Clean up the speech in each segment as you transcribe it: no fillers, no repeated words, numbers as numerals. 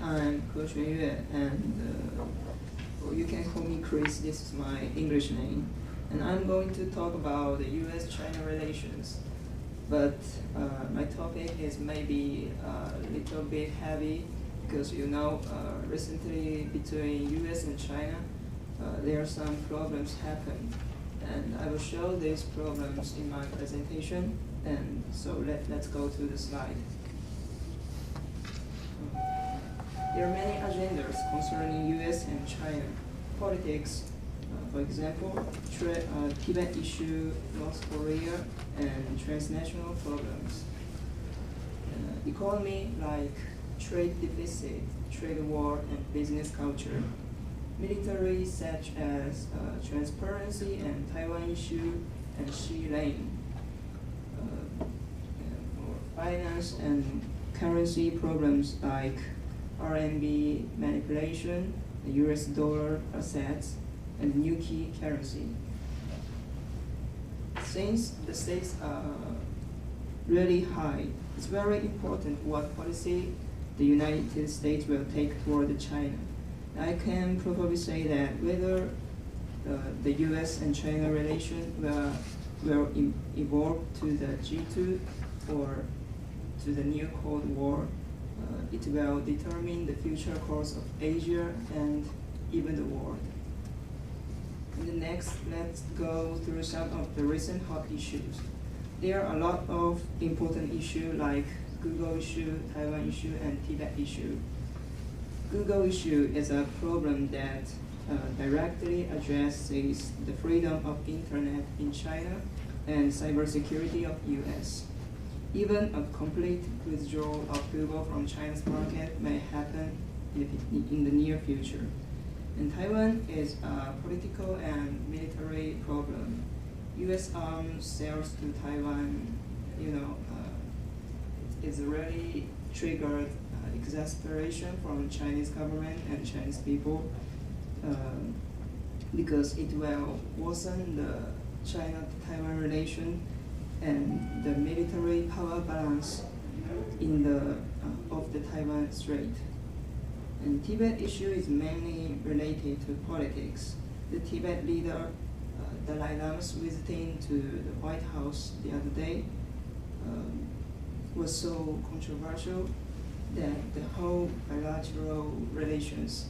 I'm Kyoto-U, and well, you can call me Chris. This is my English name, and I'm going to talk about the U.S.-China relations. But my topic is maybe a little bit heavy because recently between U.S. and China, there are some problems happen, and I will show these problems in my presentation. And so let's go to the slide. There are many agendas concerning U.S. and China. Politics, for example, Tibet issue, North Korea, and transnational problems. Economy, like trade deficit, trade war, and business culture. Military, such as transparency and Taiwan issue and Xi lane. Finance and currency problems like RMB manipulation, the US dollar assets, and new key currency. Since the stakes are really high, it's very important what policy the United States will take toward China. I can probably say that whether the US and China relation will evolve to the G2 or to the new Cold War, it will determine the future course of Asia and even the world. And next, let's go through some of the recent hot issues. There are a lot of important issues like Google issue, Taiwan issue, and Tibet issue. Google issue is a problem that directly addresses the freedom of internet in China and cybersecurity of US. Even a complete withdrawal of Google from China's market may happen in the near future. And Taiwan is a political and military problem. US arms sales to Taiwan, it's really triggered exasperation from Chinese government and Chinese people because it will worsen the China-Taiwan relation and the military power balance of the Taiwan Strait. And Tibet issue is mainly related to politics. The Tibet leader, Dalai Lama's visiting to the White House the other day was so controversial that the whole bilateral relations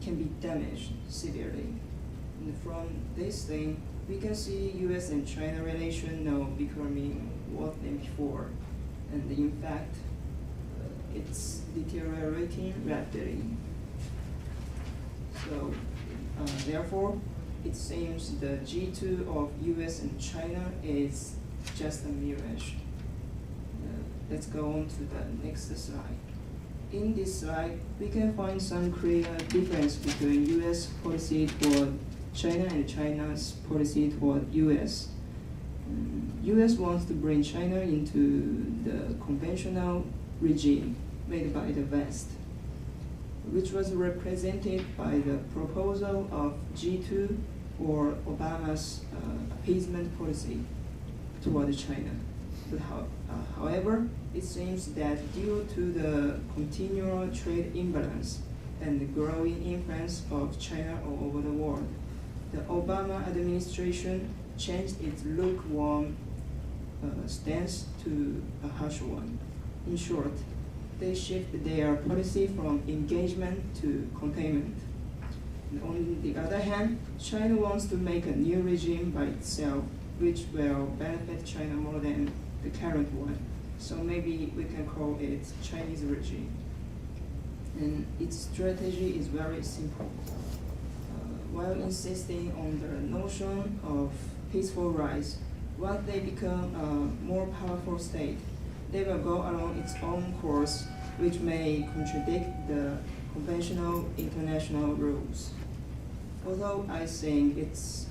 can be damaged severely. And from this thing, we can see U.S. and China relation now becoming worse than before, and in fact, it's deteriorating rapidly. So, therefore, it seems the G2 of U.S. and China is just a mirage. Let's go on to the next slide. In this slide, we can find some clear difference between U.S. policy toward China and China's policy toward U.S. U.S. wants to bring China into the conventional regime made by the West, which was represented by the proposal of G2 or Obama's appeasement policy toward China. But however, it seems that due to the continual trade imbalance and the growing influence of China all over the world, the Obama administration changed its lukewarm stance to a harsh one. In short, they shift their policy from engagement to containment. And on the other hand, China wants to make a new regime by itself, which will benefit China more than the current one. So maybe we can call it Chinese regime. And its strategy is very simple. While insisting on the notion of peaceful rise, once they become a more powerful state, they will go along its own course, which may contradict the conventional international rules. Although I think it's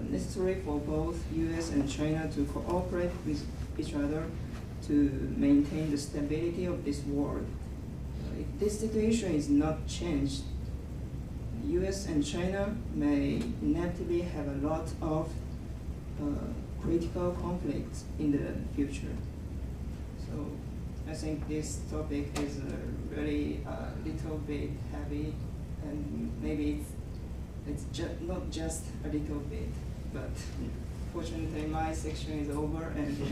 necessary for both US and China to cooperate with each other to maintain the stability of this world. If this situation is not changed, US and China may inevitably have a lot of critical conflicts in the future. So I think this topic is really little bit heavy, and maybe it's not just a little bit, but fortunately my section is over, and